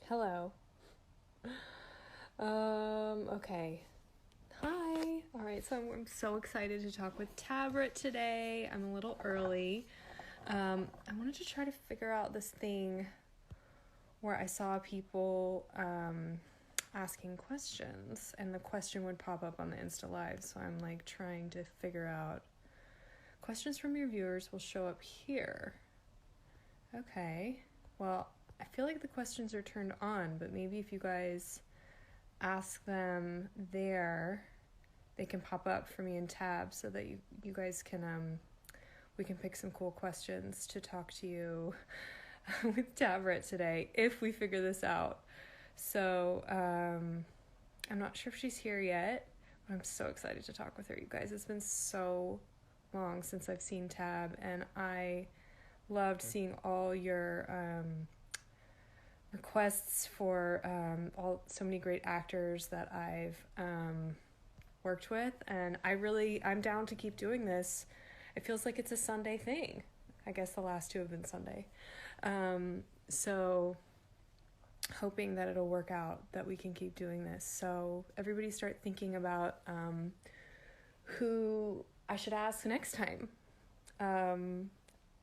Hello. Okay. Hi. All right, so I'm so excited to talk with Tabrett today. I'm a little early. I wanted to try to figure out this thing where I saw people asking questions, and the question would pop up on the Insta Live, so I'm like trying to figure out questions from your viewers will show up here. Okay. Well, I feel like the questions are turned on, but maybe if you guys ask them there, they can pop up for me in tab so that you guys can, we can pick some cool questions to talk to you with Tabrett today, if we figure this out. So, I'm not sure if she's here yet, but I'm so excited to talk with her, you guys. It's been so long since I've seen Tab, and I loved seeing all your requests for so many great actors that I've worked with, and I'm down to keep doing this. It feels like it's a Sunday thing. I guess the last two have been Sunday. So hoping that it'll work out, that we can keep doing this. So everybody start thinking about who I should ask next time.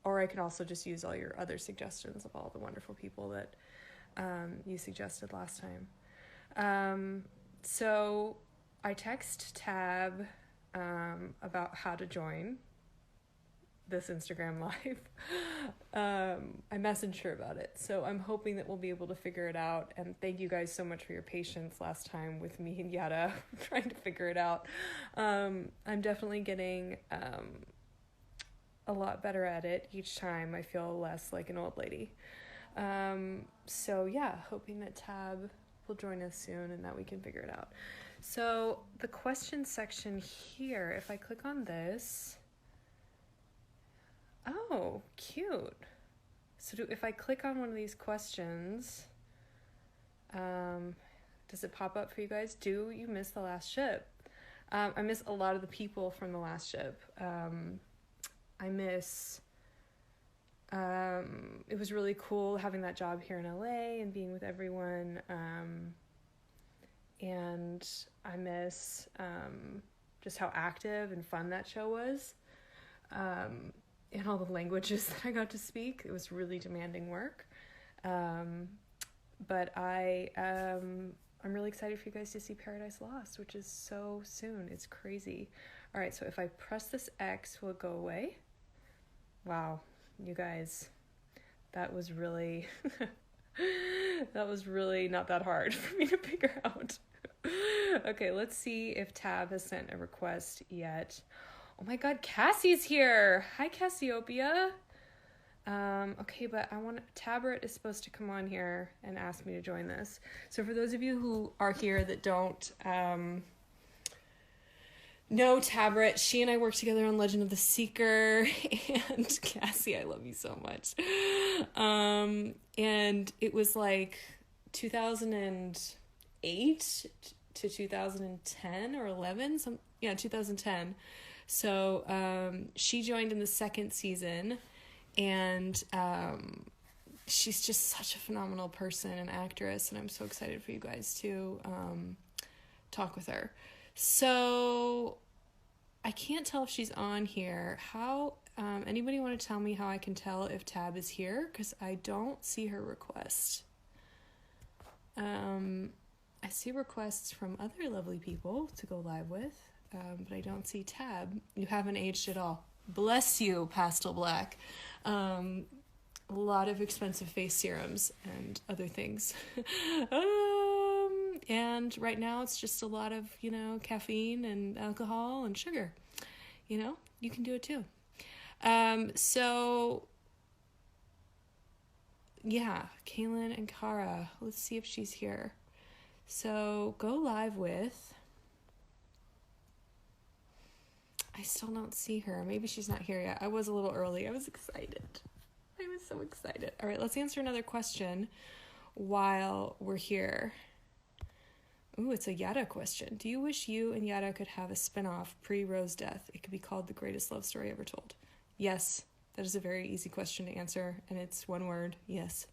Or I can also just use all your other suggestions of all the wonderful people that you suggested last time. So I text Tab about how to join this Instagram Live. I messaged her about it, so I'm hoping that we'll be able to figure it out, and thank you guys so much for your patience last time with me and Yada trying to figure it out. I'm definitely getting a lot better at it each time. I feel less like an old lady. So yeah, hoping that Tab will join us soon and that we can figure it out. So the question section here, if I click on this, oh, cute. So if I click on one of these questions, does it pop up for you guys? Do you miss the last ship? I miss a lot of the people from the last ship. I miss, it was really cool having that job here in LA and being with everyone. And I miss just how active and fun that show was. And all the languages that I got to speak. It was really demanding work. But I'm really excited for you guys to see Paradise Lost, which is so soon. It's crazy. All right, so if I press this X, will it go away? Wow, you guys, that was really not that hard for me to figure out. Okay, let's see if Tab has sent a request yet. Oh my God, Cassie's here. Hi, Cassiopeia. Okay, but Tabrett is supposed to come on here and ask me to join this. So for those of you who are here that don't know Tabrett, she and I worked together on Legend of the Seeker, and Cassie, I love you so much. And it was like 2008 to 2010 or 11, 2010. So she joined in the second season, and she's just such a phenomenal person and actress, and I'm so excited for you guys to talk with her. So I can't tell if she's on here. How anybody want to tell me how I can tell if Tab is here? Because I don't see her request. I see requests from other lovely people to go live with, but I don't see Tab. You haven't aged at all. Bless you, Pastel Black. A lot of expensive face serums and other things. And right now it's just a lot of, caffeine and alcohol and sugar. You can do it too. So yeah, Kaylin and Kara, let's see if she's here. So go live with, I still don't see her. Maybe she's not here yet. I was a little early. I was excited. I was so excited. All right, let's answer another question while we're here. Ooh, it's a Yada question. Do you wish you and Yada could have a spinoff pre-Rose death? It could be called The Greatest Love Story Ever Told. Yes, that is a very easy question to answer, and it's one word, yes.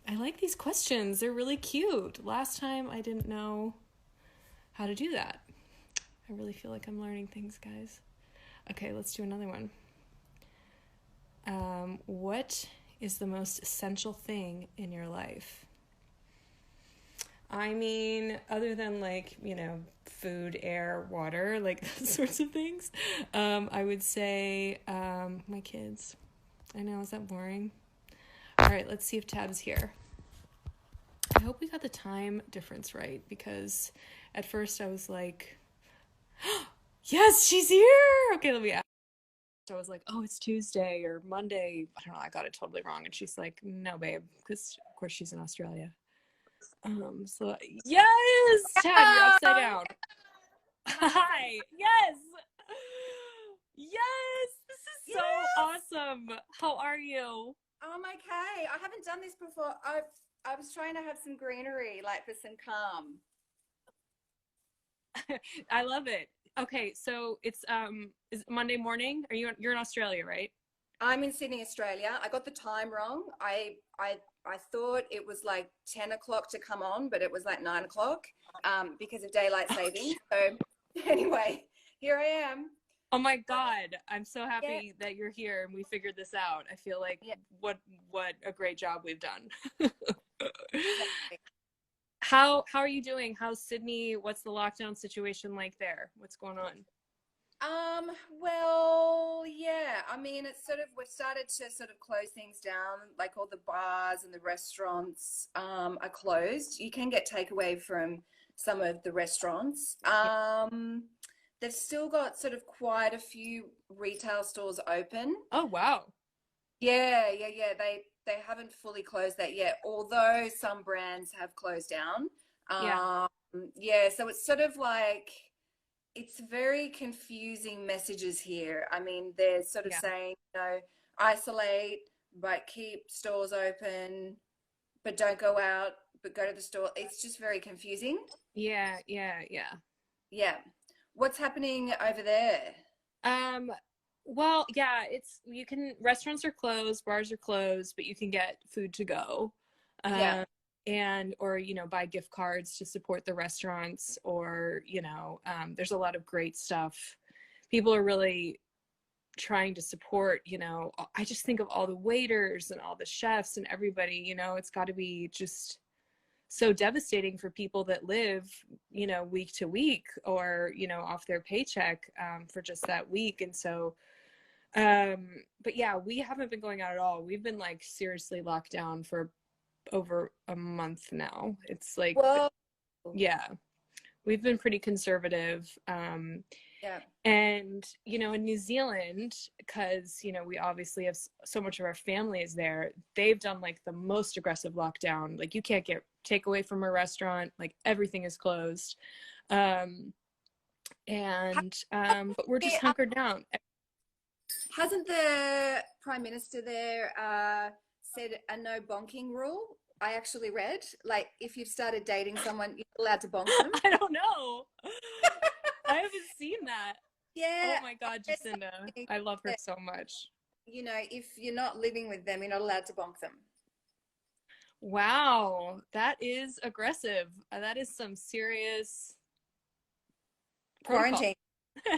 I like these questions. They're really cute. Last time I didn't know how to do that. I really feel like I'm learning things, guys. Okay, let's do another one. What is the most essential thing in your life? I mean, other than like, food, air, water, like those sorts of things, I would say my kids. I know, is that boring? All right, let's see if Tab's here. I hope we got the time difference right, because at first I was like, yes, she's here. Okay, let me ask. I was like, oh, it's Tuesday or Monday. I don't know, I got it totally wrong. And she's like, no, babe, because of course she's in Australia. So yes, Tab, you're upside down. Hi. Yes. Yes. This is so awesome. How are you? I'm okay. I haven't done this before. I was trying to have some greenery, like for some calm. I love it. Okay, so it's is it Monday morning? You're in Australia, right? I'm in Sydney, Australia. I got the time wrong. I thought it was like 10 o'clock to come on, but it was like 9 o'clock because of daylight saving. So anyway, here I am. Oh my God, I'm so Yeah, happy that you're here and we figured this out. I feel like yeah, what a great job we've done. exactly. How are you doing? How's Sydney? What's the lockdown situation like there? What's going on? Well, yeah. I mean, it's sort of we've started to sort of close things down. Like all the bars and the restaurants are closed. You can get takeaway from some of the restaurants. Yeah. They've still got sort of quite a few retail stores open. Oh wow. Yeah, yeah, yeah. They haven't fully closed that yet, although some brands have closed down. Yeah. Um, yeah, so it's sort of like it's very confusing messages here. I mean, they're sort of Yeah. saying, isolate, but keep stores open, but don't go out, but go to the store. It's just very confusing. Yeah, yeah, yeah. Yeah. What's happening over there? Um, well, yeah, it's you can restaurants are closed, bars are closed, but you can get food to go. Yeah. Um, and or buy gift cards to support the restaurants or there's a lot of great stuff. People are really trying to support, I just think of all the waiters and all the chefs and everybody, it's got to be just so devastating for people that live, week to week or, off their paycheck for just that week. And so, but yeah, we haven't been going out at all. We've been like seriously locked down for over a month now. It's like, Well, yeah, we've been pretty conservative. yeah. And, in New Zealand, because, we obviously have so much of our family is there, they've done like the most aggressive lockdown. Like you can't get takeaway from a restaurant, like everything is closed. Um, but we're just hunkered down. Hasn't the Prime Minister there said a no bonking rule? I actually read, like, if you've started dating someone, you're allowed to bonk them. I don't know. I haven't seen that. Oh Yeah, my God, I read Jacinda. something I love her that, so much. if you're not living with them, you're not allowed to bonk them. Wow, that is aggressive. That is some serious protocol. Quarantine.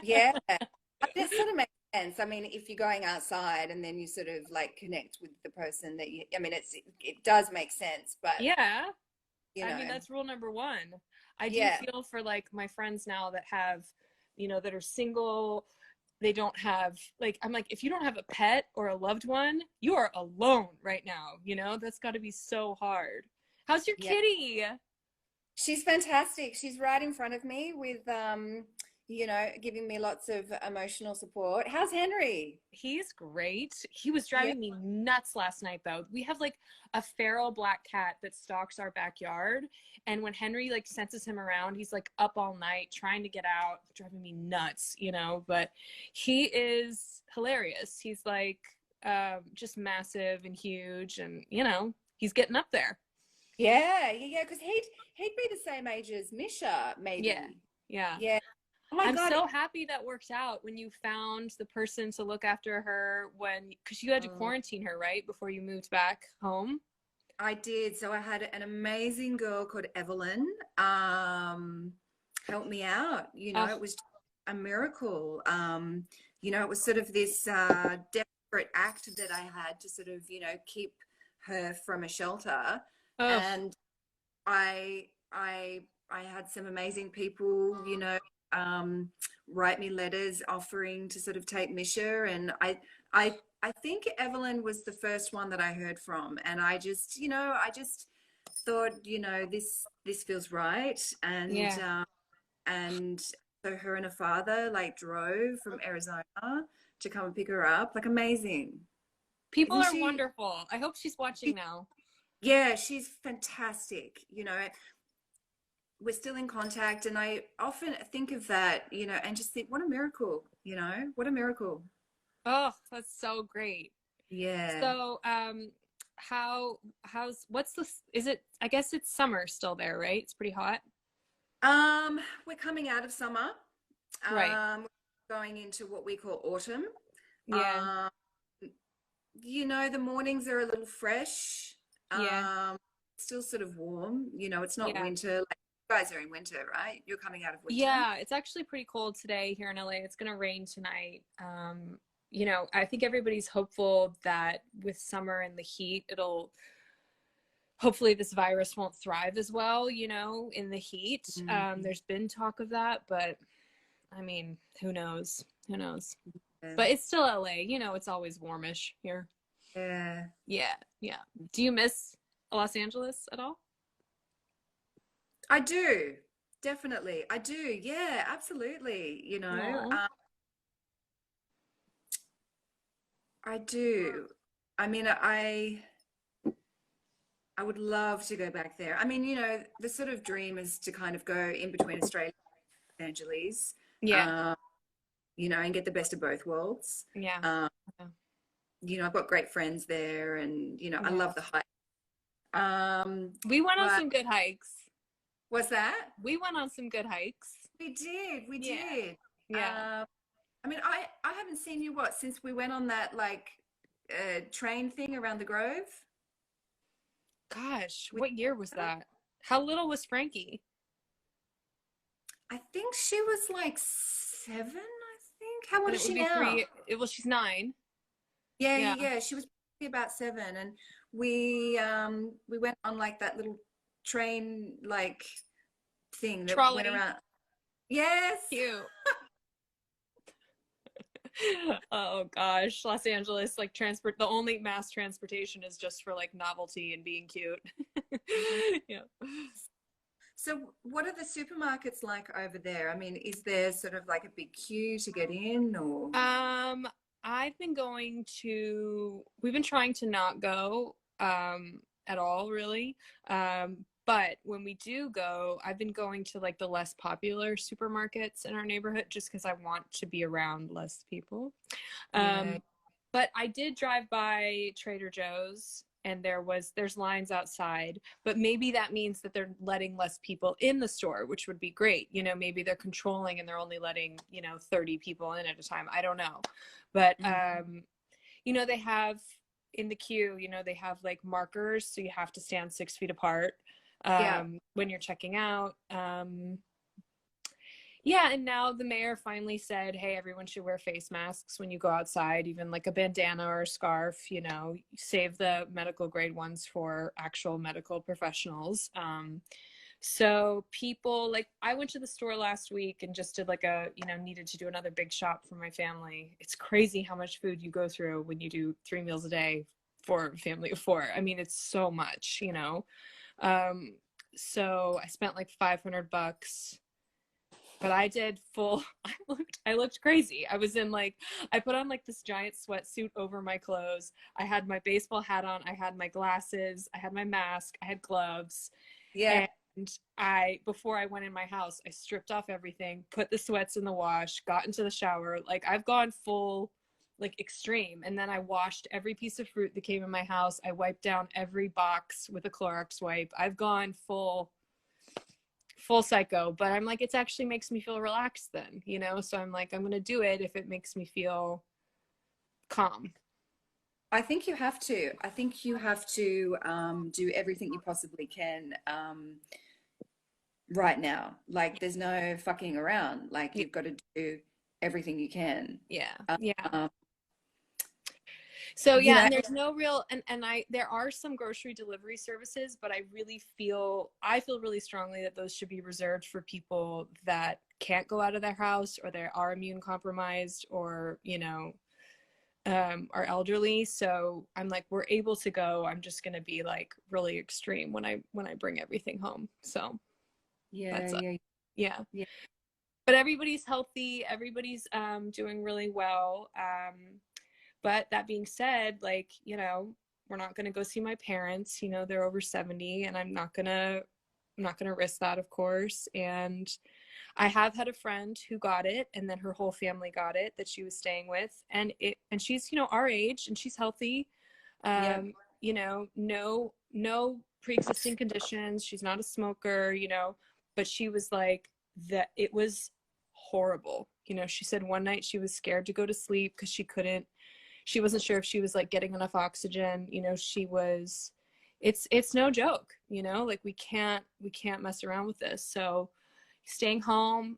Yeah. That sort of makes sense. I mean, if you're going outside and then you sort of like connect with the person that I mean, it does make sense, but Yeah. you I know, mean, that's rule number one. I do yeah, feel for like my friends now that have, that are single. They don't have like, I'm like, if you don't have a pet or a loved one, you are alone right now. That's got to be so hard. How's your yeah. kitty? She's fantastic. She's right in front of me with giving me lots of emotional support. How's Henry? He's great. He was Yeah. driving me nuts last night though. We have like a feral black cat that stalks our backyard. And when Henry like senses him around, he's like up all night trying to get out, driving me nuts. But he is hilarious. He's like just massive and huge and he's getting up there. Yeah, yeah, yeah. Because he'd be the same age as Misha, Yeah. maybe. Yeah. Yeah. Oh my I'm God. so happy that worked out when you found the person to look after her because you had to Mm, quarantine her, right? Before you moved back home. I did. So I had an amazing girl called Evelyn help me out. Oh, It was a miracle. It was sort of this desperate act that I had to sort of, keep her from a shelter. oh, And I had some amazing people, write me letters offering to sort of take Misha, and I think Evelyn was the first one that I heard from, and I just thought, this feels right, yeah. and so her and her father like drove from Arizona to come and pick her up, like amazing, People isn't are she? wonderful. I hope she's watching now. Yeah, she's fantastic. We're still in contact, and I often think of that, and just think, what a miracle, what a miracle. Oh, that's so great. Yeah. So, what's this? Is it, I guess it's summer still there, right? It's pretty hot. We're coming out of summer. Right. Going into what we call autumn. Yeah. Um, the mornings are a little fresh. Yeah. Still sort of warm. It's not Yeah. winter. Like you guys are in winter, right? You're coming out of winter. Yeah, it's actually pretty cold today here in LA. It's gonna rain tonight. I think everybody's hopeful that with summer and the heat, it'll hopefully this virus won't thrive as well, in the heat. Mm, There's been talk of that, but I mean, who knows? Who knows? yeah. But it's still LA, it's always warmish here. Yeah. Yeah, yeah. Do you miss Los Angeles at all? I do. Definitely. I do. Yeah, absolutely. No. I do. I mean, I would love to go back there. I mean, the sort of dream is to kind of go in between Australia and Los Angeles, Yeah, um, and get the best of both worlds. yeah, Um, yeah. I've got great friends there, and I Yeah. love the hike. We went on But some good hikes. what's that? We went on some good hikes. We did, we Yeah, did. yeah. Um, I mean, I haven't seen you since we went on that like train thing around the Grove. Gosh, We, what year was that? How little was Frankie? I think she was like 7. I think. How old And it is would she be now? 3. Well, she's 9. Yeah, Yeah. yeah, yeah. She was probably about 7, and we went on like that little train like thing that went Trolley. around. Yes. Cute. Oh gosh, Los Angeles, like the only mass transportation is just for like novelty and being cute. Mhm. Yeah. So, what are the supermarkets like over there? I mean, is there sort of like a big queue to get in, or? Um, we've been trying to not go at all really. But when we do go, I've been going to like the less popular supermarkets in our neighborhood just because I want to be around less people. Yeah. Um, but I did drive by Trader Joe's and there's lines outside, but maybe that means that they're letting less people in the store, which would be great. Maybe they're controlling and they're only letting, 30 people in at a time. I don't know. But Mhm. they have in the queue, they have like markers, so you have to stand 6 feet apart Yeah. when you're checking out. Yeah, and now the mayor finally said, hey, everyone should wear face masks when you go outside, even like a bandana or a scarf, save the medical grade ones for actual medical professionals. So people like I went to the store last week and just did like needed to do another big shop for my family. It's crazy how much food you go through when you do 3 meals a day for a family of 4. I mean, it's so much. Um, so I spent like $500, but I did full. I looked crazy. I put on like this giant sweatsuit over my clothes. I had my baseball hat on. I had my glasses. I had my mask. I had gloves. Yeah. And before I went in my house, I stripped off everything, put the sweats in the wash, got into the shower. Like I've gone full, like extreme. And then I washed every piece of fruit that came in my house. I wiped down every box with a Clorox wipe. I've gone full psycho, but I'm like, it actually makes me feel relaxed then. So I'm like, I'm going to do it if it makes me feel calm. I think you have to. I think you have to do everything you possibly can right now. Like, there's no fucking around. Like, Yeah. you've got to do everything you can. Yeah. Yeah. Um, So you yeah, know, and there's no real and there are some grocery delivery services, but I feel really strongly that those should be reserved for people that can't go out of their house or they are immune compromised or, are elderly. So I'm like, we're able to go. I'm just gonna be like really extreme when I bring everything home. So yeah, that's yeah, yeah. yeah, But everybody's healthy, everybody's doing really well. But that being said, like, we're not going to go see my parents. They're over 70 and I'm not going to risk that, of course. And I have had a friend who got it and then her whole family got it that she was staying with and she's, our age and she's healthy. yeah, No pre-existing conditions. She's not a smoker, but she was like that it was horrible. She said one night she was scared to go to sleep because she wasn't sure if she was like getting enough oxygen. It's no joke, like we can't mess around with this. So staying home,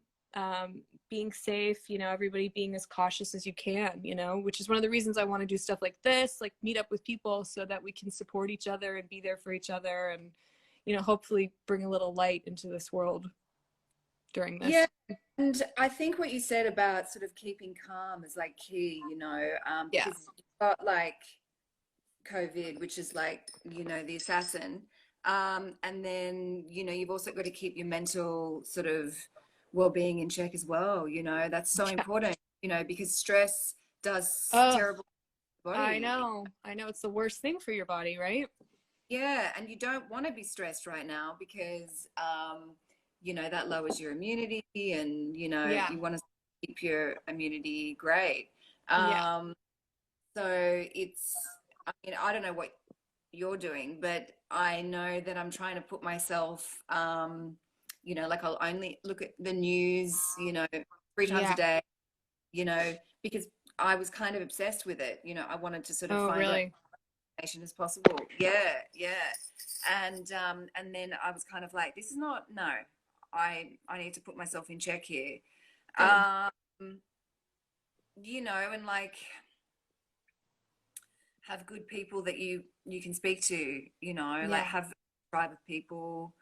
being safe, everybody being as cautious as you can, which is one of the reasons I want to do stuff like this, like meet up with people so that we can support each other and be there for each other and, hopefully bring a little light into this world during this. yeah. And I think what you said about sort of keeping calm is like key, Yeah. because you've got like COVID, which is like, the assassin. And then, you've also got to keep your mental sort of well-being in check as well. That's so Yeah. important, because stress does Oh, terrible to the I body. know. I know. It's the worst thing for your body, right? Yeah. And you don't want to be stressed right now because, that lowers your immunity and, Yeah. you want to keep your immunity great. Yeah. Um, So I mean, I don't know what you're doing, but I know that I'm trying to put myself, like I'll only look at the news, 3 times a Yeah. day, because I was kind of obsessed with it. I wanted to sort of Oh, find out really? information as possible. Yeah, yeah. And then I was kind of like, this is not, no, I need to put myself in check here. Good. Um, and like, have good people that you can speak to, like Yeah. have a tribe of people,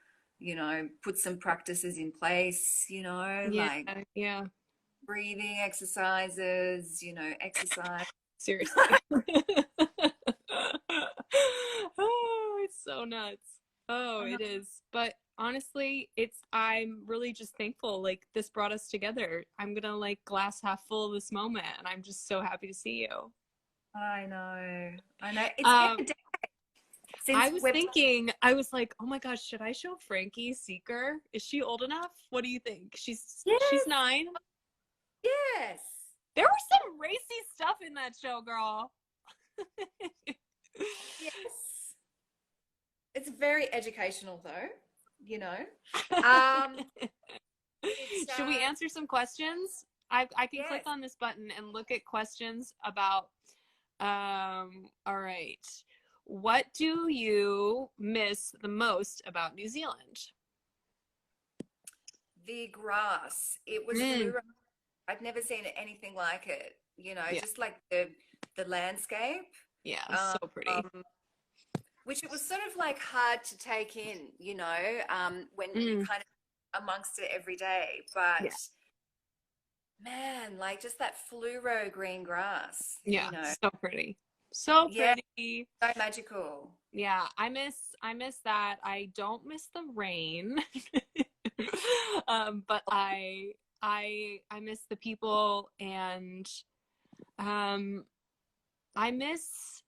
put some practices in place, Yeah. like Yeah. breathing exercises, exercise. Seriously. Oh, it's so nuts. Oh, I know. it is. But honestly, I'm really just thankful. Like, this brought us together. I'm gonna like glass half full of this moment, and I'm just so happy to see you. I know. I know. It's been a Um, day I since was we've. thinking, I was like, oh my gosh, should I show Frankie Seeker? Is she old enough? What do you think? She's Yes, 9. yes, There was some racy stuff in that show, girl. yes. It's very educational, though. You know. Um, it's Should we answer some questions? I can click yes. on this button and look at questions about all right. What do you miss the most about New Zealand? The grass. It was Mm, fluoro. I'd never seen anything like it, yeah, just like the landscape, yeah, so pretty. um, which it was sort of like hard to take in, when you Mm, kind of amongst it every day. But yeah, man, like just that fluoro green grass, yeah, so pretty. So yeah, pretty. so magical. Yeah, I miss that. I don't miss the rain. But I miss the people and um I miss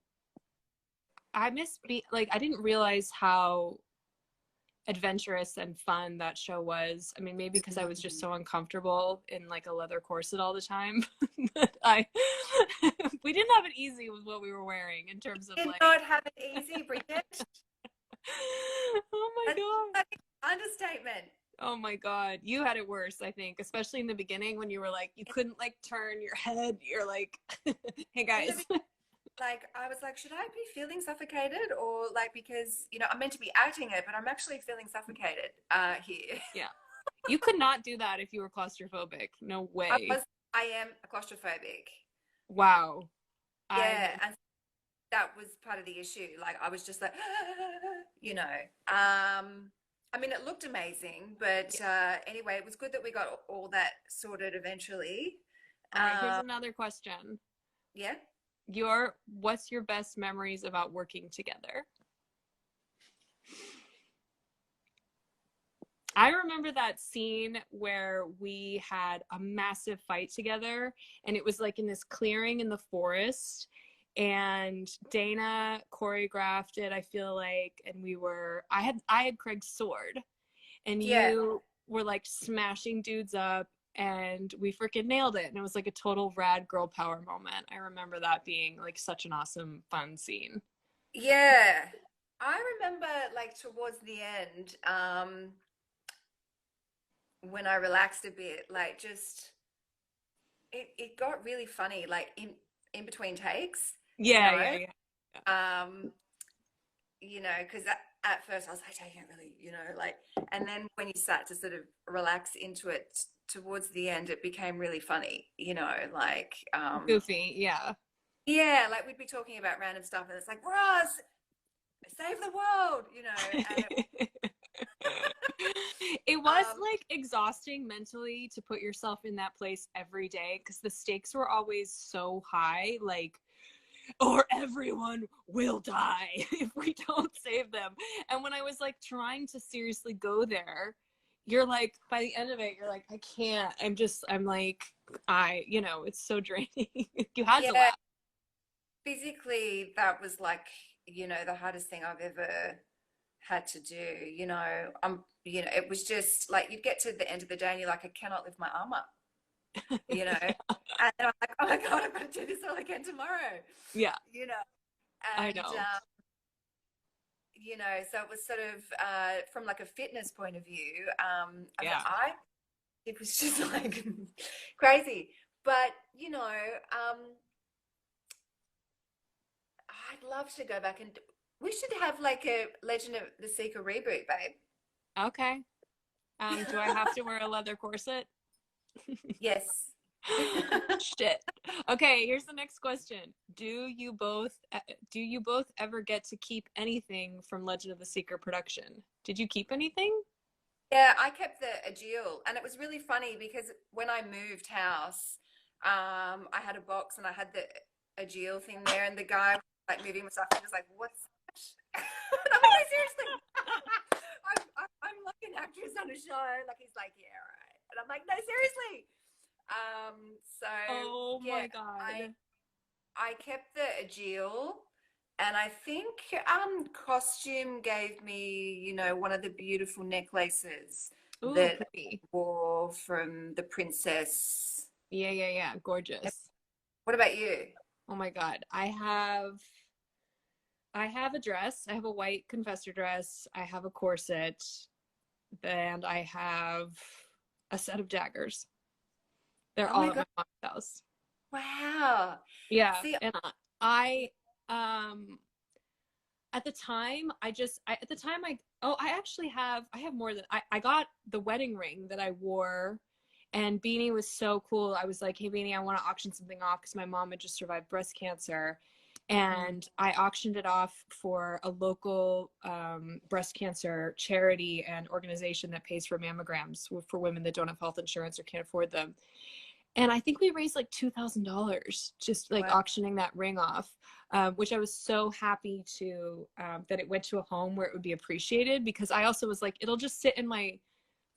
be like I didn't realize how adventurous and fun that show was. I mean, maybe because I was just so uncomfortable in like a leather corset all the time. But we didn't have it easy with what we were wearing in terms of Did like not have it easy, Bridget. oh my That's god. such an understatement. Oh my god, you had it worse, I think, especially in the beginning when you were like you couldn't like turn your head. You're like, "Hey In the guys." like I was like, should I be feeling suffocated, or like, because I'm meant to be acting it, but I'm actually feeling suffocated here. Yeah. You could not do that if you were claustrophobic. No I way. was I am claustrophobic. Wow. Yeah, I'm and that was part of the issue. Like I was just like, you know. I mean, it looked amazing, but yeah. anyway, it was good that we got all that sorted eventually. All right, here's Uh, another question. yeah. What's your best memories about working together? I remember that scene where we had a massive fight together, and it was like in this clearing in the forest, and Dana choreographed it, I feel like, and I had Craig's sword, and Yeah. you were like smashing dudes up, and we freaking nailed it, and it was like a total rad girl power moment. I remember that being like such an awesome fun scene. Yeah. I remember like towards the end, when I relaxed a bit, like just it got really funny, like in between takes, you Yeah, yeah, know. yeah. Um, because at first I was like, taking it really, like, and then when you start to sort of relax into it towards the end, it became really funny, like, Goofy, yeah. yeah, like we'd be talking about random stuff and it's like, Ross, save the world, and It was um, like exhausting mentally to put yourself in that place every day because the stakes were always so high, like, or everyone will die if we don't save them. And when I was like trying to seriously go there, you're like, by the end of it, you're like, I can't. I'm like, it's so draining. You had to yeah, laugh. physically that was like, the hardest thing I've ever had to do, it was just like you'd get to the end of the day and you're like, I cannot lift my arm up, and then I'm like, oh my God, I've got to do this all again tomorrow, Yeah, you know, I and know. so it was sort of from like a fitness point of view, Yeah. it was just like crazy, but I'd love to go back and we should have like a Legend of the Seeker reboot, babe. Okay. Do I have to wear a leather corset? Yes. Shit. Okay, here's the next question. Do you both ever get to keep anything from Legend of the Seeker production? Did you keep anything? Yeah, I kept the Agile, and it was really funny because when I moved house, I had a box and I had the Agile thing there, and the guy was like moving my stuff, and he was like, "What's that?" And I'm like, "No, seriously, I'm like an actress on a show." Like he's like, "Yeah, all right," and I'm like, "No, seriously." So Oh yeah, my God. I kept the Agile. And I think Costume gave me, one of the beautiful necklaces Ooh, that pretty. I wore from the princess. Yeah, yeah, yeah. Gorgeous. What about you? Oh my God. I have a dress. I have a white confessor dress. I have a corset, and I have a set of daggers. They're Oh all my at God. my mom's house. Wow. Yeah, See, and I at the time at the time I actually I have more than I got the wedding ring that I wore, and Beanie was so cool. I was like, hey Beanie, I want to auction something off because my mom had just survived breast cancer, and I auctioned it off for a local breast cancer charity and organization that pays for mammograms for women that don't have health insurance or can't afford them. And I think we raised like $2,000 just like wow. auctioning that ring off, which I was so happy to that it went to a home where it would be appreciated, because I also was like, it'll just sit in my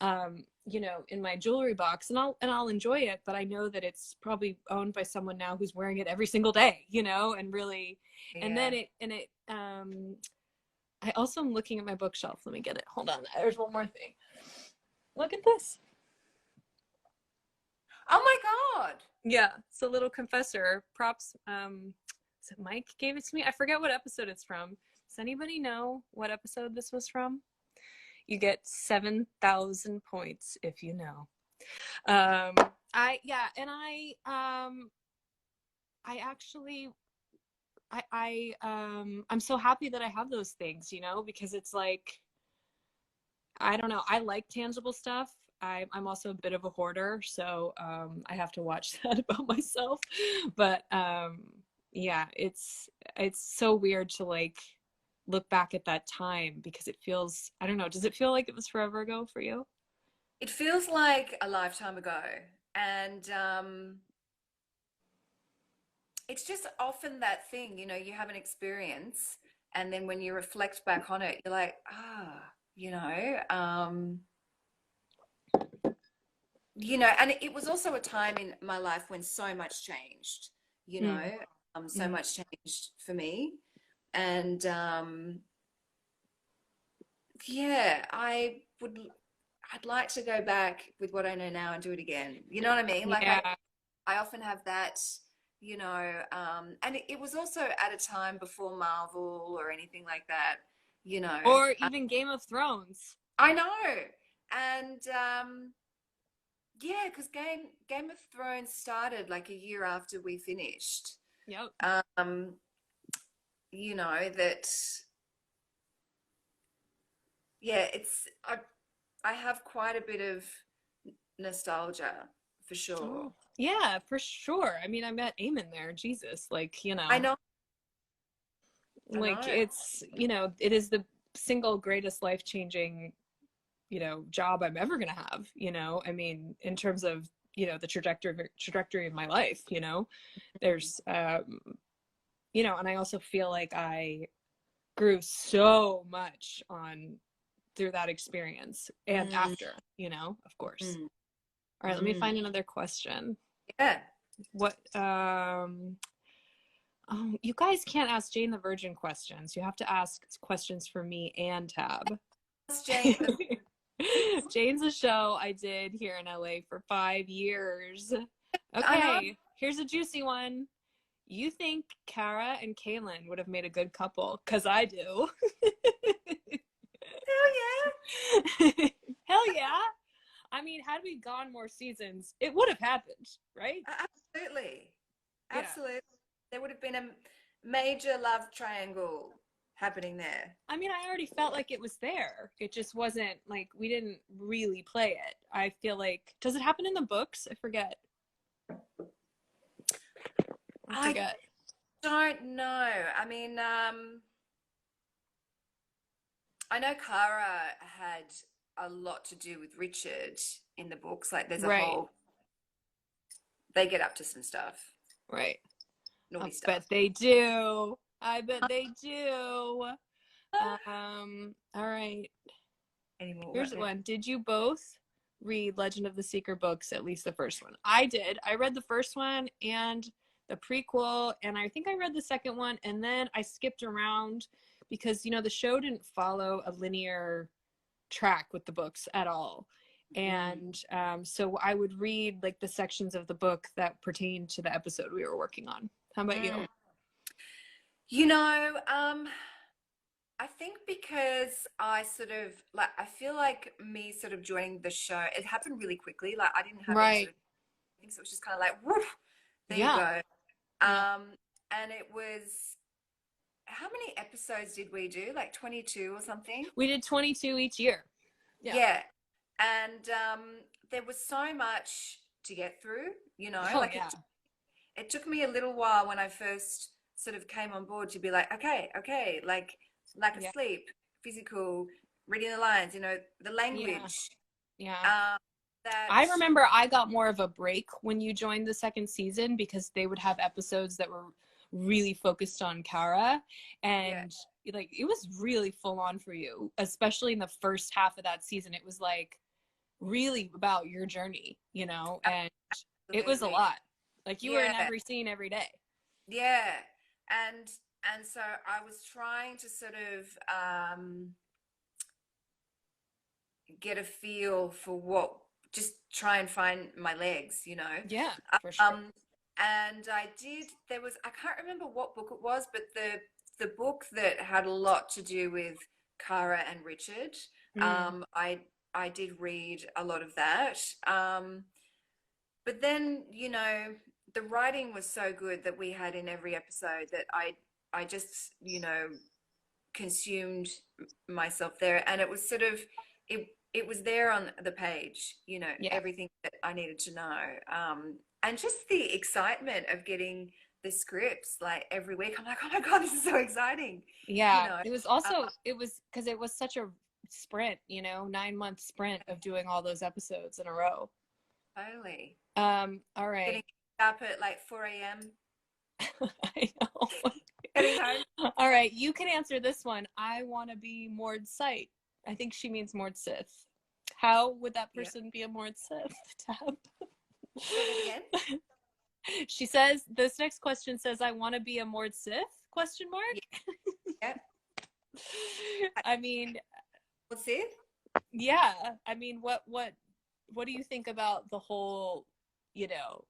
in my jewelry box, and I'll enjoy it, but I know that it's probably owned by someone now who's wearing it every single day, and really, and Yeah. then I also am looking at my bookshelf. Let me get it. Hold on. There's one more thing. Look at this. Oh my God. Yeah, it's a little confessor. Props. So Mike gave it to me. I forget what episode it's from. Does anybody know what episode this was from? You get 7,000 points if you know. I yeah, and I actually I'm so happy that I have those things, you know, because it's like, I don't know. I like tangible stuff. I'm also a bit of a hoarder, so I have to watch that about myself. But yeah, it's so weird to like look back at that time because it feels, I don't know, does it feel like it was forever ago for you? It feels like a lifetime ago. And it's just often that thing, you know, you have an experience, and then when you reflect back on it, you're like, you know, and it was also a time in my life when so much changed, you know, Mm, so mm, much changed for me. And yeah, I'd like to go back with what I know now and do it again. You know what I mean? Like yeah. I often have that, and it was also at a time before Marvel or anything like that, you know. Or even Game of Thrones. I know. And yeah, because Game of Thrones started like a year after we finished. Yep. Um, you know, that yeah, I have quite a bit of nostalgia for sure. Oh, yeah, for sure. I mean, I met Eamon there. Jesus, like, I know, I like know. it's, it is the single greatest life-changing, job I'm ever gonna have, I mean, in terms of, the trajectory of my life, there's, and I also feel like I grew so much on through that experience and Mm, after, of course. mm, All right, let me mm. find another question. Yeah. What Oh, you guys can't ask Jane the Virgin questions. You have to ask questions for me and Tab. That's Jane. Jane's a show I did here in LA for 5 years. I know. Okay, here's a juicy one. You think Kara and Kaylin would have made a good couple? Because I do. Hell Hell yeah. I mean, had we gone more seasons, it would have happened, right? yeah. Absolutely. Yeah. Absolutely. There would have been a major love triangle happening there. I mean, I already felt like it was there. It just wasn't like we didn't really play it. I feel like, does it happen in the books? I forget. I I forget. don't know. I mean, I know Kara had a lot to do with Richard in the books. Like, there's a Right, whole, they get up to some stuff, right. I naughty stuff. bet they do. I bet they do. All right. Anymore. Here's What now? one. Did you both read Legend of the Seeker books, at least the first one? I did. I read the first one and the prequel, and I think I read the second one, and then I skipped around because, the show didn't follow a linear track with the books at all. Mm. And so I would read like the sections of the book that pertained to the episode we were working on. How about you? Mm. You know, I think because I sort of like, I feel like me sort of joining the show, it happened really quickly. Like, I didn't have any sort Right. of things. It was just kind of like, woof, there you Yeah. go. Yeah. And it was, how many episodes did we do? Like 22 or something? We did 22 each year. Yeah. Yeah. And there was so much to get through, Oh, like yeah. it took me a little while when I first sort of came on board to be like, okay, like lack of Yeah. sleep, physical, reading the lines, the Yeah. language. Yeah. That I remember I got more of a break when you joined the second season because they would have episodes that were really focused on Kara, yeah, and like it was really full on for you, especially in the first half of that season. It was like really about your journey, and it was a absolutely. lot. Like you were in Yeah, every scene every day. yeah. And so I was trying to sort of get a feel for what, just try and find my legs, Yeah, for sure. Um, and I did, I can't remember what book it was, but the book that had a lot to do with Kara and Richard, Mm. I did read a lot of that. But then, the writing was so good that we had in every episode that I just, you know, consumed myself there, and it was sort of it was there on the page, you know, Yeah. everything that I needed to know, and just the excitement of getting the scripts like every week. I'm like, oh my God, this is so exciting, you Yeah. know. It was uh, also, it was because it was such a sprint, 9-month sprint of doing all those episodes in a row. Totally. All right. Getting up at like 4 a.m. I know. getting home. All right, you can answer this one. I want to be Mord Sight. I think she means Mord Sith. How would that Yeah. person be a Mord Sith? Tab? Say that again. She says, this next question says, I want to be a Mord Sith? Question mark? Yeah. I mean, What's it? yeah. I mean, what do you think about the whole, you know,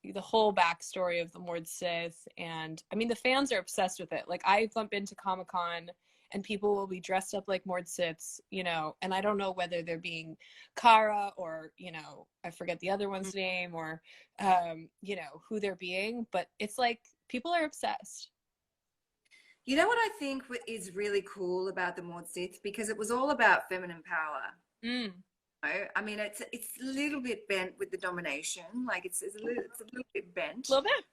the whole backstory of the Mord Sith? And I mean, the fans are obsessed with it. Like, I've been to Comic-Con and people will be dressed up like Mord Siths, and I don't know whether they're being Kara or, I forget the other one's name, or, who they're being, but it's like people are obsessed. You know what I think is really cool about the Maud Sith, because it was all about feminine power. Mm. I mean, it's a little bit bent with the domination, like it's a little bit bent, A little bit.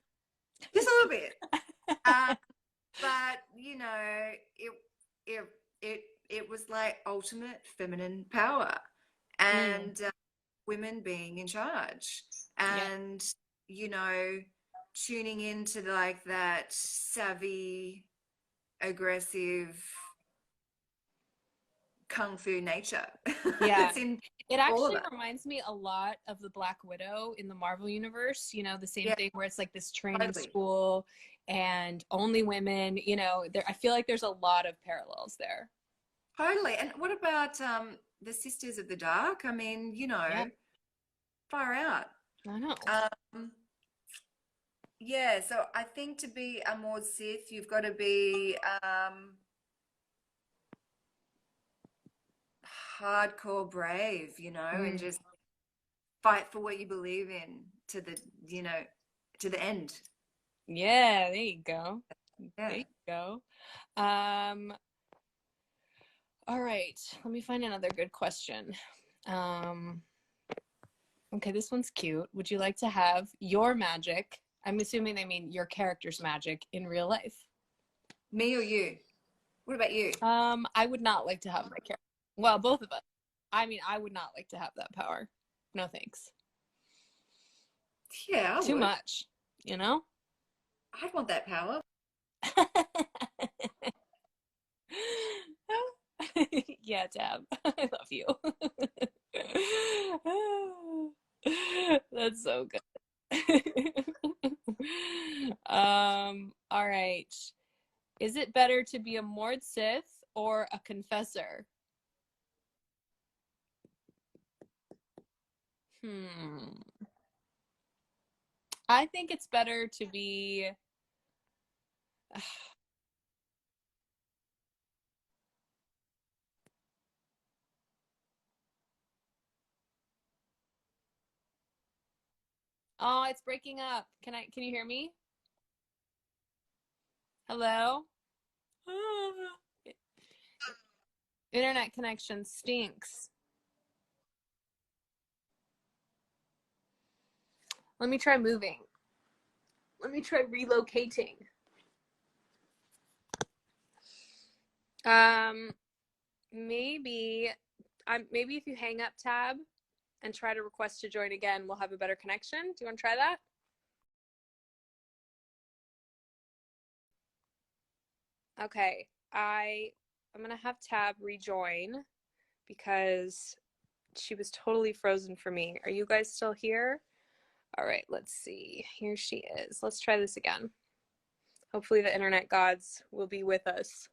just a little bit. But you know, it it was like ultimate feminine power, and women being in charge, Yeah. and you know, tuning into like that savvy, aggressive kung fu nature. Yeah. It's in It all of actually us. reminds me a lot of the Black Widow in the Marvel universe, the same Yeah, thing where it's like this training totally. school and only women, I feel like there's a lot of parallels there. Totally. And what about the Sisters of the Dark? I mean, you Yeah, know, far out. I know. Um, yeah, so I think to be a Maud Sith, you've got to be hardcore brave, you know, and just fight for what you believe in to the, you know, to the end. Yeah, there you go. Yeah. There you go. Um, all right, let me find another good question. Okay, this one's cute. Would you like to have your magic? I'm assuming they mean your character's magic in real life. Me or you? What about you? I would not like to have my character. Well, both of us. I mean, I would not like to have that power. No thanks. Yeah, I Too would. much, you know? I'd want that power. Yeah, Dab. I love you. That's so good. All right. Is it better to be a Mord Sith or a confessor? I think it's better to be. Oh, it's breaking up. Can you hear me? Hello? Internet connection stinks. Let me try moving. Let me try relocating. Maybe maybe if you hang up, Tab, and try to request to join again, we'll have a better connection. Do you want to try that? Okay. I'm gonna have Tab rejoin because she was totally frozen for me. Are you guys still here? All right, let's see. Here she is. Let's try this again. Hopefully the internet gods will be with us.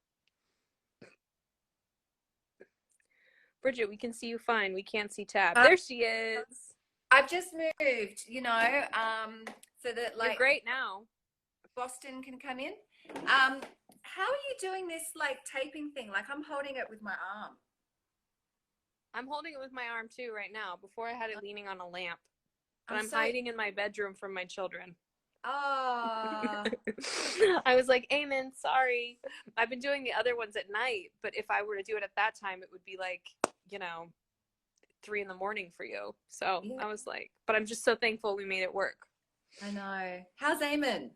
Bridget, we can see you fine. We can't see Tab. There she is. I've just moved, you know, so that You're like great now. Boston can come in. How are you doing this like taping thing? Like I'm holding it with my arm. I'm holding it with my arm too right now. Before I had it leaning on a lamp. But I'm so hiding in my bedroom from my children. Ah, I was like, Amen, sorry. I've been doing the other ones at night, but if I were to do it at that time, it would be like, you know, 3 in the morning for you. So yeah, I was like, but I'm just so thankful we made it work. I know. How's Eamon?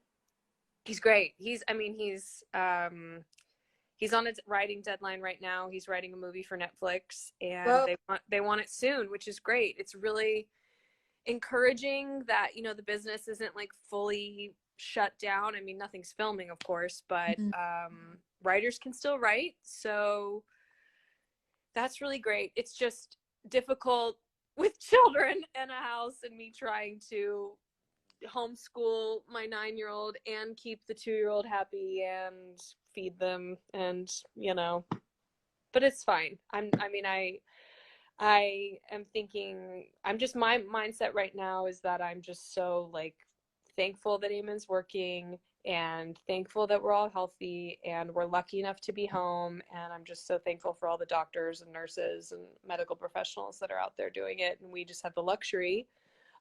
He's great. I mean, he's on a writing deadline right now. He's writing a movie for Netflix, and Well, they want it soon, which is great. It's really encouraging that, the business isn't like fully shut down. I mean, nothing's filming, of course, but mhm. writers can still write. So that's really great. It's just difficult with children and a house and me trying to homeschool my 9-year-old and keep the 2-year-old happy and feed them, and but it's fine. I am thinking, I'm just, my mindset right now is that I'm just so like thankful that Eamon's working and thankful that we're all healthy and we're lucky enough to be home. And I'm just so thankful for all the doctors and nurses and medical professionals that are out there doing it. And we just have the luxury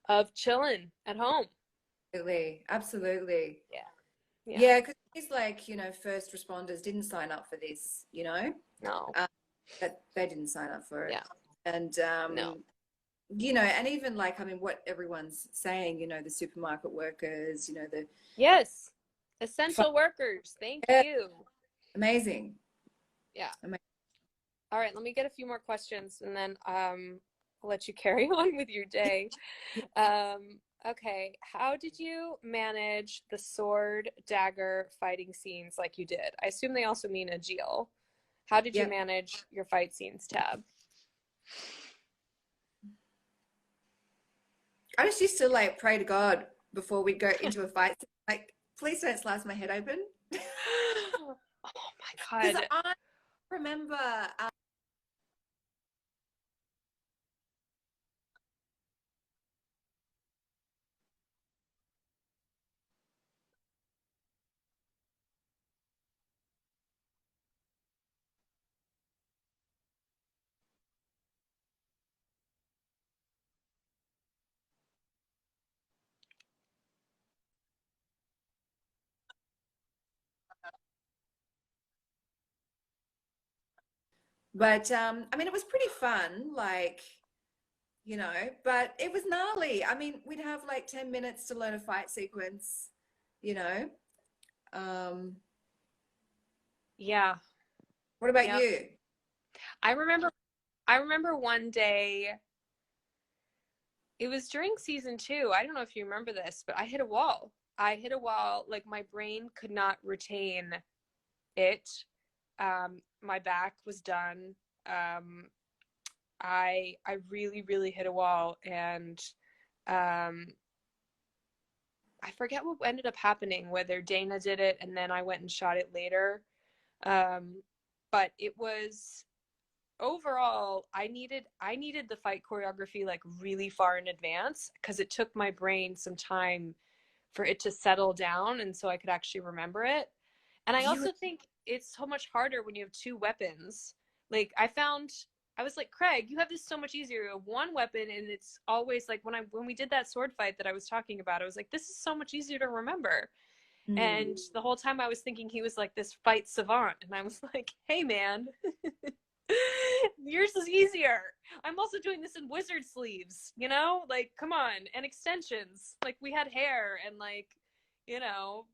of chilling at home. Absolutely, absolutely. Yeah. Yeah. Yeah, because it's like, first responders didn't sign up for this, No. that they didn't sign up for it. Yeah. And, No. and even like, I mean, what everyone's saying, the supermarket workers, the Yes. Essential workers. Thank yeah, you. amazing. Yeah. Amazing. All right, let me get a few more questions and then I'll let you carry on with your day. Okay, how did you manage the sword dagger fighting scenes like you did? I assume they also mean a Jill. How did you Yeah. manage your fight scenes, Tab? I just used to like pray to God before we'd go into a fight. Like, please don't slice my head open. Oh my Because God. I remember, but I mean, it was pretty fun, like, but it was gnarly. I mean, we'd have like 10 minutes to learn a fight sequence, you know. Um, Yeah. what about Yep. you? I remember I remember one day, it was during season 2. I don't know if you remember this, but I hit a wall. I hit a wall, like my brain could not retain it. My back was done. Um, I really, really hit a wall, and um, I forget what ended up happening, whether Dana did it and then I went and shot it later. Um, but it was, overall, I needed the fight choreography like really far in advance because it took my brain some time for it to settle down and so I could actually remember it. And I You, also think it's so much harder when you have two weapons. Like I was like, Craig, you have this so much easier. You have one weapon, and it's always like when we did that sword fight that I was talking about, I was like, this is so much easier to remember. mm, And the whole time I was thinking he was like this fight savant, and I was like, hey man, yours is easier. I'm also doing this in wizard sleeves, like come on, and extensions. Like we had hair and like, you know,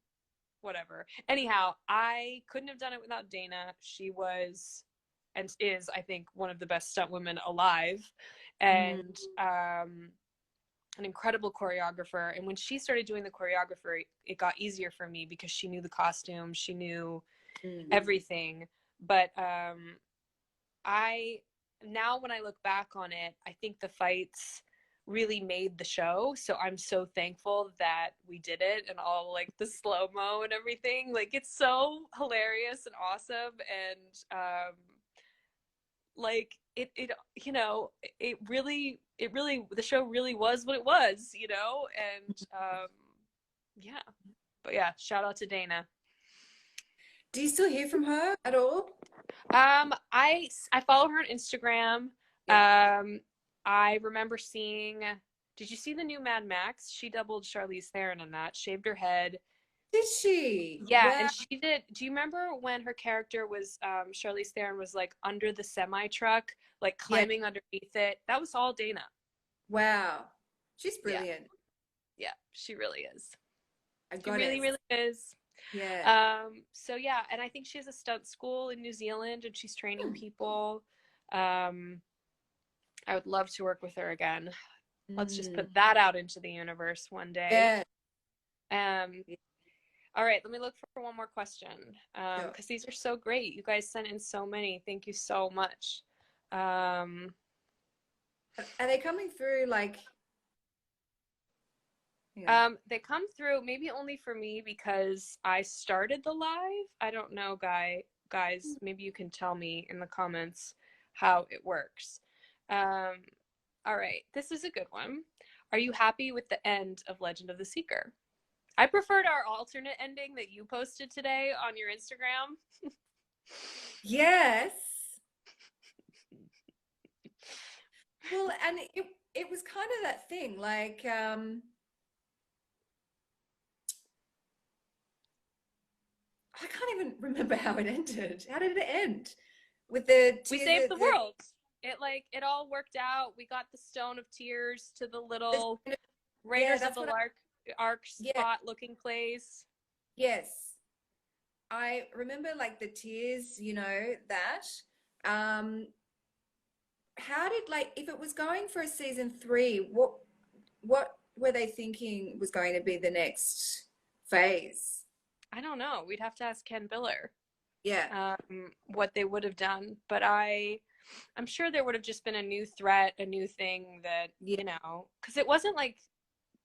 whatever. Anyhow, I couldn't have done it without Dana. She was and is, I think, one of the best stunt women alive, mm, and an incredible choreographer. And when she started doing the choreography, it got easier for me because she knew the costume, she knew mm. everything. But I now when I look back on it, I think the fights really made the show. So I'm so thankful that we did it and all like the slow-mo and everything. Like it's so hilarious and awesome, and like it really the show really was what it was, and yeah. But yeah, shout out to Dana. Do you still hear from her at all? I follow her on Instagram. Yeah. I remember seeing Did you see the new Mad Max? She doubled Charlize Theron in that, shaved her head. Did she? Yeah, Wow. and she did. Do you remember when her character was, Charlize Theron was like under the semi truck, like Yeah. climbing underneath it? That was all Dana. Wow. She's Yeah, brilliant. yeah, she really is. A She really, goddess. really is. Yeah. So yeah, and I think she has a stunt school in New Zealand and she's training people. Um, I would love to work with her again. Let's just Mm. put that out into the universe one day. Yeah. Um, all right, let me look for one more question. Sure. Because these are so great. You guys sent in so many. Thank you so much. Um, Are they coming through like? Yeah. they come through maybe only for me because I started the live. I don't know, guys, maybe you can tell me in the comments how it works. All right, this is a good one. Are you happy with the end of Legend of the Seeker? I preferred our alternate ending that you posted today on your Instagram. Yes. Well, and it was kind of that thing, like I can't even remember how it ended. How did it end? With the We tears, saved the world. It all worked out. We got the Stone of Tears to the little yeah, Raiders of that's the what Ark yeah, spot looking place. yes. I remember like the tears, that. Um, how did like if it was going for a season 3, what were they thinking was going to be the next phase? I don't know. We'd have to ask Ken Biller Yeah. what they would have done. But I'm sure there would have just been a new threat, a new thing that, Yeah. because it wasn't like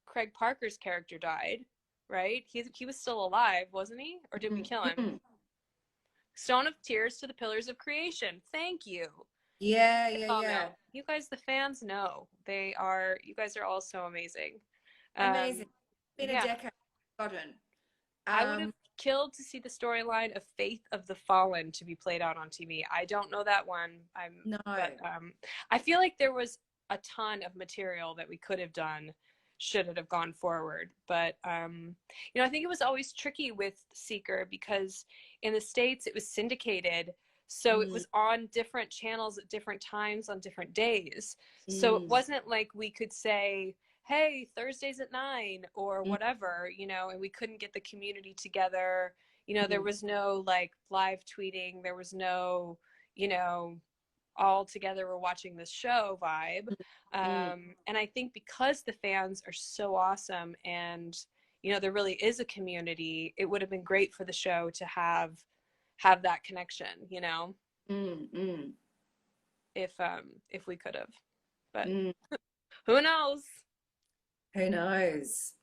Craig Parker's character died, right? He was still alive, wasn't he? Or did we kill him? Mm-hmm. Stone of Tears to the Pillars of Creation. Thank you. Yeah, You yeah, all yeah. know. You guys, the fans, know. You guys are all so amazing. Amazing. Um, Been a yeah, decade forgotten. I would have Um, killed to see the storyline of Faith of the Fallen to be played out on TV. I don't know that one. no. But I feel like there was a ton of material that we could have done should it have gone forward. But I think it was always tricky with Seeker because in the States it was syndicated. So it Mm, was on different channels at different times on different days. So it mm, wasn't like we could say, hey, Thursdays at 9 or mm, whatever, and we couldn't get the community together. There mm, was no like live tweeting. There was no, all together we're watching this show vibe. mm. And I think because the fans are so awesome and, there really is a community, it would have been great for the show to have that connection, Mm, mm, if we could have. But mm. who knows? Who knows?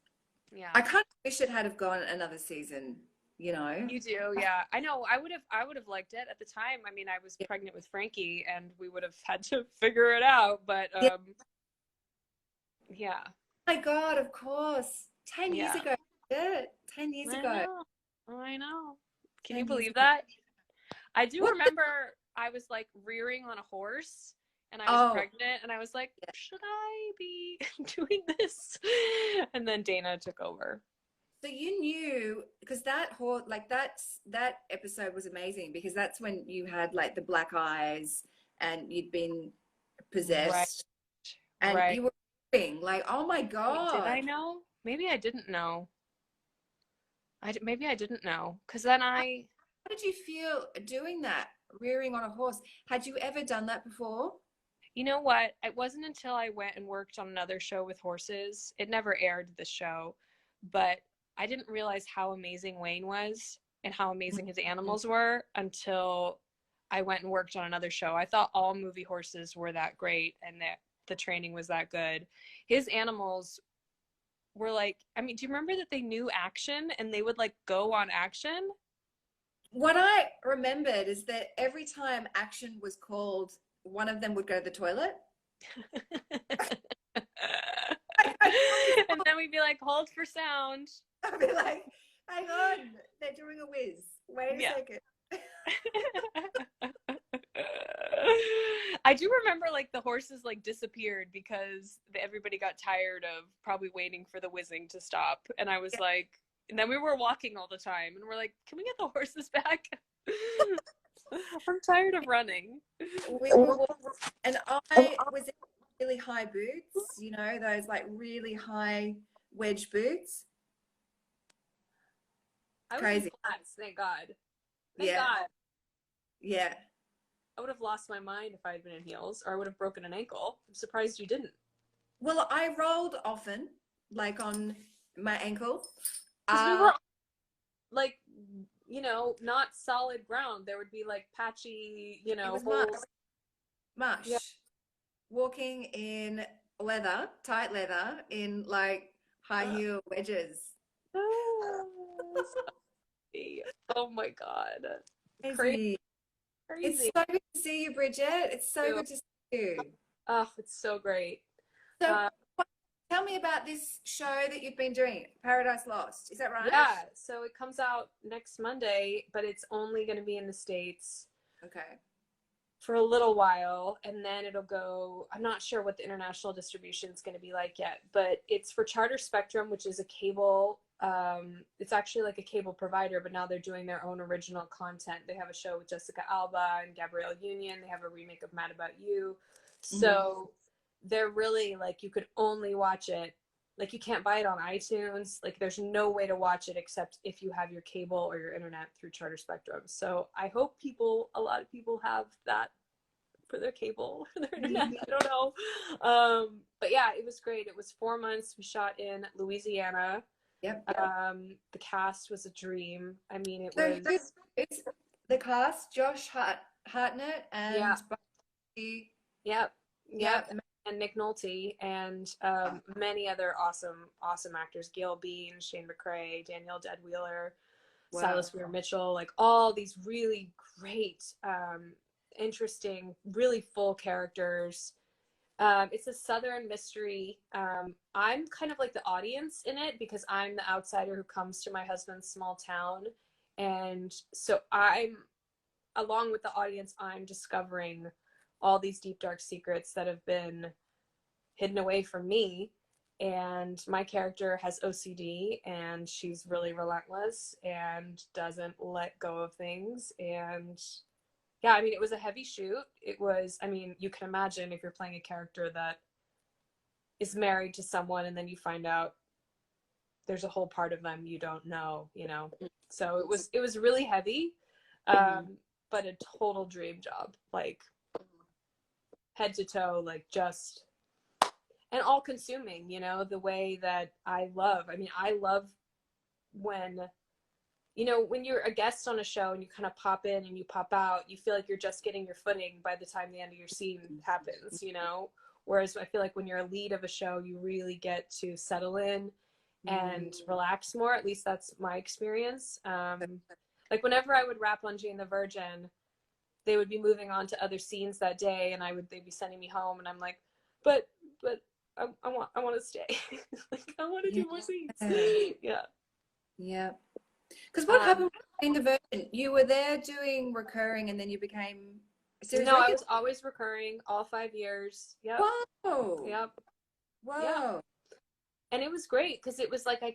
Yeah. I kind of wish it had have gone another season, you know? You do, yeah. I know. I would have liked it at the time. I mean, I was pregnant with Frankie, and we would have had to figure it out. But Yeah. yeah, Oh my God, of course. 10 years yeah. ago. Yeah, 10 years I ago. know. I know. Can you 10 years believe ago. that? I do What? remember I was like rearing on a horse, and I was Oh, pregnant, and I was like, yeah. should I be doing this? And then Dana took over. So you knew because that whole like that episode was amazing because that's when you had like the black eyes and you'd been Right. possessed and Right. you were weeping, like, oh my Wait, did I God. know? Maybe I didn't know. Maybe I didn't know because then How I did you feel doing that, rearing on a horse? Had you ever done that before? You know what? It wasn't until I went and worked on another show with horses. It never aired the show, but I didn't realize how amazing Wayne was and how amazing his animals were until I went and worked on another show. I thought all movie horses were that great and that the training was that good. His animals were like, I mean, do you remember that they knew action and they would like go on action? What I remembered is that every time action was called, one of them would go to the toilet. And then we'd be like, hold for sound. I'd be like, hang on, they're doing a whiz. Wait a Yeah. second. I do remember like the horses like disappeared because everybody got tired of probably waiting for the whizzing to stop. And I was like, and then we were walking all the time and we're like, can we get the horses back? I'm tired of running. We were, and I was in really high boots, you know, those like really high wedge boots. I was Crazy. in flats, thank God. Thank Yeah. God. Yeah. I would have lost my mind if I had been in heels, or I would have broken an ankle. I'm surprised you didn't. Well, I rolled often, like on my ankle. Because we were like, you know, not solid ground. There would be like patchy, you know, it was holes. mush. Yeah. Walking in leather, tight leather, in like high heel wedges. Oh my God. Crazy. It's Crazy. so good to see you, Bridget. It's so good to see you. Oh, it's so great. So tell me about this show that you've been doing, Paradise Lost. Is that right? Yeah. So it comes out next Monday, but it's only going to be in the States. Okay. For a little while, and then it'll go. I'm not sure what the international distribution is going to be like yet, but it's for Charter Spectrum, which is a cable. It's actually like a cable provider, but now they're doing their own original content. They have a show with Jessica Alba and Gabrielle Union. They have a remake of Mad About You. So they're really like, you could only watch it. Like, you can't buy it on iTunes. Like, there's no way to watch it except if you have your cable or your internet through Charter Spectrum. So I hope a lot of people have that for their cable, for their internet. I don't know. But yeah, it was great. It was 4 months. We shot in Louisiana. Yep. The cast was a dream. I mean, it So was. it's the cast, Josh Hartnett and Bucky. Yep. And Nick Nolte and many other awesome actors. Gail Bean, Shane McCrae, Danielle Deadwheeler, Silas Weir Mitchell, like all these really great, interesting, really full characters. It's a Southern mystery. I'm kind of like the audience in it because I'm the outsider who comes to my husband's small town. And so along with the audience, I'm discovering all these deep, dark secrets that have been hidden away from me. And my character has OCD, and she's really relentless and doesn't let go of things. And yeah, I mean, it was a heavy shoot. It was, I mean, you can imagine if you're playing a character that is married to someone and then you find out there's a whole part of them you don't know, you know. So it was really heavy, but a total dream job, like head to toe, like just, and all consuming, you know, the way that I love when, you know, when you're a guest on a show and you kind of pop in and you pop out, you feel like you're just getting your footing by the time the end of your scene happens, you know? Whereas I feel like when you're a lead of a show, you really get to settle in and relax more. At least that's my experience. Like whenever I would rap on Jane the Virgin, they would be moving on to other scenes that day, and they'd be sending me home, and I'm like, but I want to stay. Like, I want to do more scenes. Yeah. Because what happened in the Virgin? You were there doing recurring, and then you became a series No, regular? I was always recurring all 5 years. Yep. Whoa. Yep. Whoa. Yep. And it was great because it was like I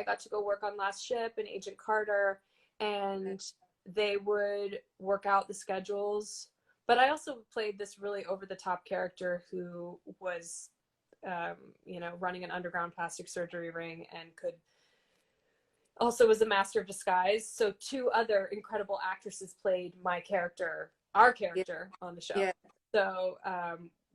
got to go work on Last Ship and Agent Carter, and they would work out the schedules. But I also played this really over-the-top character who was, you know, running an underground plastic surgery ring and also was a master of disguise. So 2 other incredible actresses played our character on the show. Yeah. So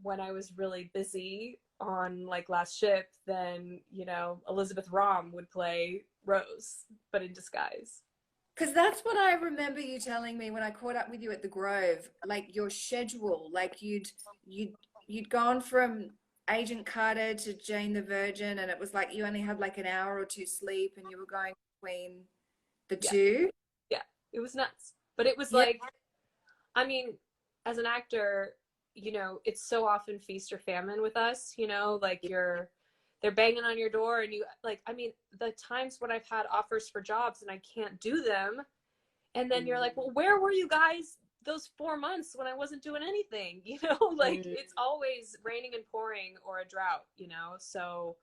when I was really busy on like Last Ship, then, you know, Elizabeth Rom would play Rose, but in disguise. Because that's what I remember you telling me when I caught up with you at the Grove, like your schedule, like you'd gone from Agent Carter to Jane the Virgin, and it was like you only had like an hour or 2 sleep, and you were going between the two. Yeah, it was nuts. But it was like, I mean, as an actor, you know, it's so often feast or famine with us, you know, like they're banging on your door, and you like, I mean, the times when I've had offers for jobs and I can't do them, and then you're like, well, where were you guys those 4 months when I wasn't doing anything, like it's always raining and pouring or a drought, so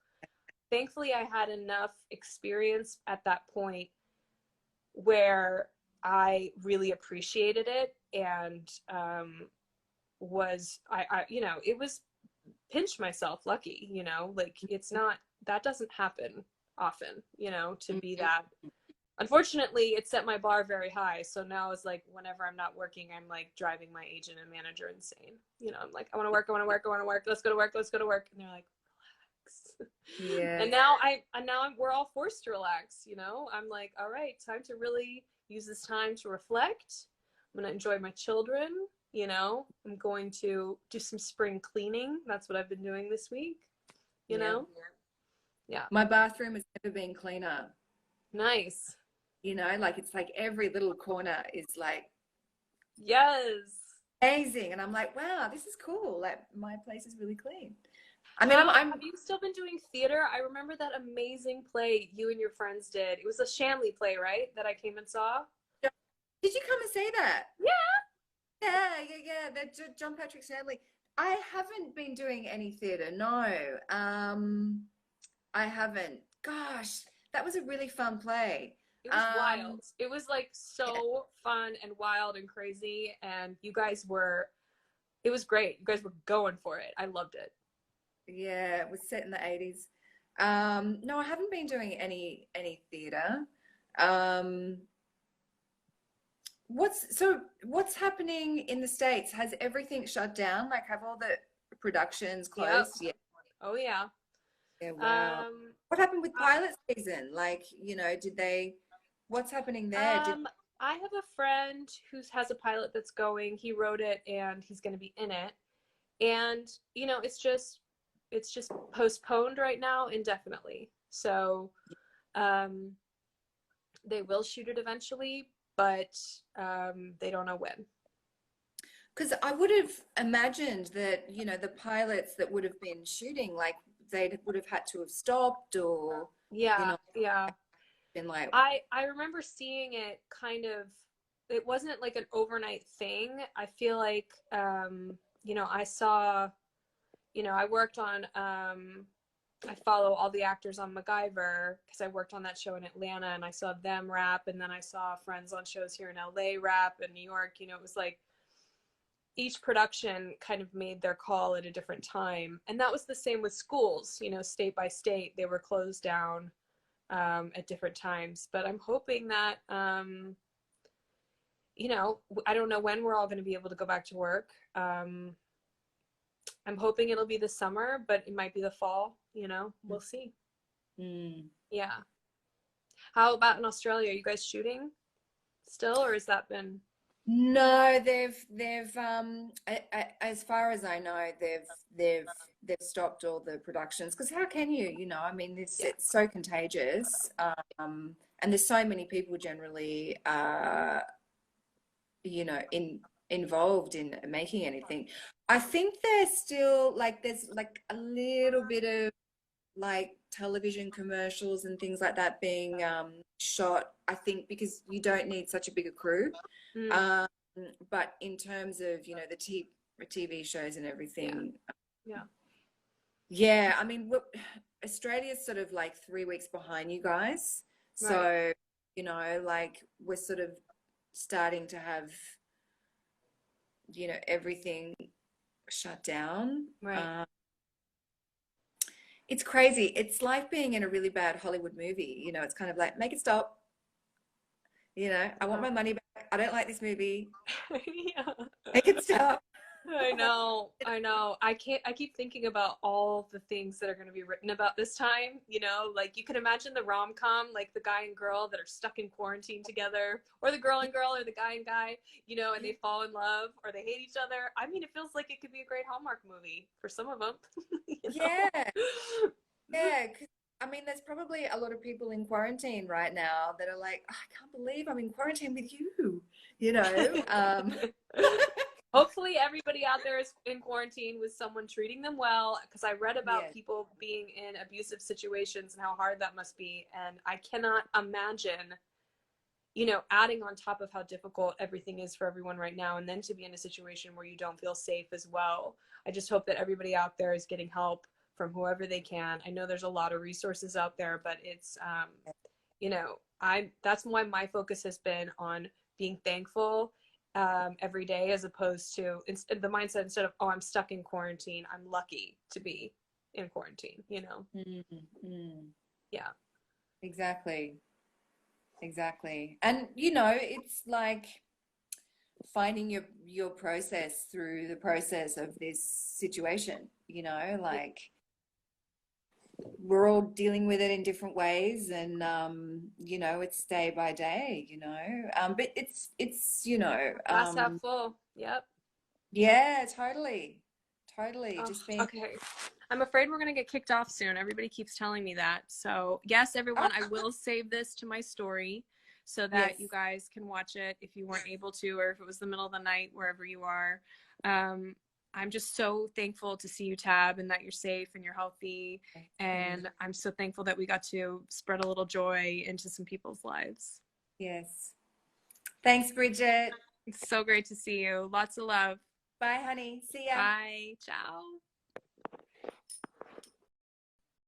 thankfully I had enough experience at that point where I really appreciated it, and it was pinch myself lucky, like it's not, that doesn't happen often, to be that. Unfortunately, it set my bar very high. So now it's like whenever I'm not working, I'm like driving my agent and manager insane. I'm like, I want to work, I want to work, I want to work. Let's go to work, let's go to work. And they're like, relax. Yeah. And now we're all forced to relax. I'm like, all right, time to really use this time to reflect. I'm going to enjoy my children. I'm going to do some spring cleaning. That's what I've been doing this week. Yeah. My bathroom has never been cleaner. Nice. Like it's like every little corner is like, yes, amazing. And I'm like, wow, this is cool. Like my place is really clean. I mean, have you still been doing theater? I remember that amazing play you and your friends did. It was a Shanley play, right? That I came and saw. Did you come and see that? Yeah. That John Patrick Stanley. I haven't been doing any theater. No, I haven't. Gosh, that was a really fun play. It was wild. It was like so fun and wild and crazy. And it was great. You guys were going for it. I loved it. Yeah, it was set in the 80s. No, I haven't been doing any theater. What's happening in the States? Has everything shut down? Like, have all the productions closed? Yep. Yeah. Oh yeah. Yeah, wow. What happened with pilot season? Like, what's happening there? I have a friend who has a pilot that's going. He wrote it and he's going to be in it. And, it's just postponed right now indefinitely. So, they will shoot it eventually, but they don't know when. Because I would have imagined that, the pilots that would have been shooting, like, they would have had to have stopped or been like, I remember seeing it kind of, it wasn't like an overnight thing. I feel like I saw, I worked on I follow all the actors on MacGyver because I worked on that show in Atlanta, and I saw them rap, and then I saw friends on shows here in LA rap, and New York. It was like each production kind of made their call at a different time. And that was the same with schools, state by state, they were closed down at different times. But I'm hoping that, I don't know when we're all going to be able to go back to work. I'm hoping it'll be the summer, but it might be the fall, we'll see. Yeah. How about in Australia? Are you guys shooting still, or has that been? No, they've as far as I know, they've stopped all the productions, because how can you, I mean, it's so contagious, and there's so many people generally, involved in making anything. I think there's still there's a little bit of television commercials and things like that being shot, I think, because you don't need such a big a crew. But in terms of, the TV shows and everything. Yeah. I mean, Australia's sort of 3 weeks behind you guys. Right. So, we're sort of starting to have, everything shut down. Right. It's crazy. It's like being in a really bad Hollywood movie. It's kind of like, make it stop. I want my money back. I don't like this movie. Yeah. Make it stop. I know. I keep thinking about all the things that are going to be written about this time, you can imagine the rom-com, like the guy and girl that are stuck in quarantine together, or the girl and girl, or the guy and guy, and they fall in love, or they hate each other. I mean, it feels like it could be a great Hallmark movie for some of them. Yeah. Yeah. I mean, there's probably a lot of people in quarantine right now that are like, oh, I can't believe I'm in quarantine with you, Hopefully everybody out there is in quarantine with someone treating them well, because I read about people being in abusive situations and how hard that must be. And I cannot imagine adding on top of how difficult everything is for everyone right now, and then to be in a situation where you don't feel safe as well. I just hope that everybody out there is getting help from whoever they can. I know there's a lot of resources out there, but it's, that's why my focus has been on being thankful every day, as opposed to the mindset instead of, oh, I'm stuck in quarantine. I'm lucky to be in quarantine, Mm-hmm. Yeah. Exactly. Exactly. And it's like finding your process through the process of this situation, like we're all dealing with it in different ways, and it's day by day, but it's Glass half full. Yep. yeah, totally Oh, just being okay. I'm afraid we're going to get kicked off soon. Everybody keeps telling me that. So, yes, everyone, I will save this to my story so that you yes, guys can watch it if you weren't able to, or if it was the middle of the night, wherever you are. I'm just so thankful to see you, Tab, and that you're safe and you're healthy. And I'm so thankful that we got to spread a little joy into some people's lives. yes. Thanks, Bridget. It's so great to see you. Lots of love. Bye, honey. See ya. Bye. Ciao.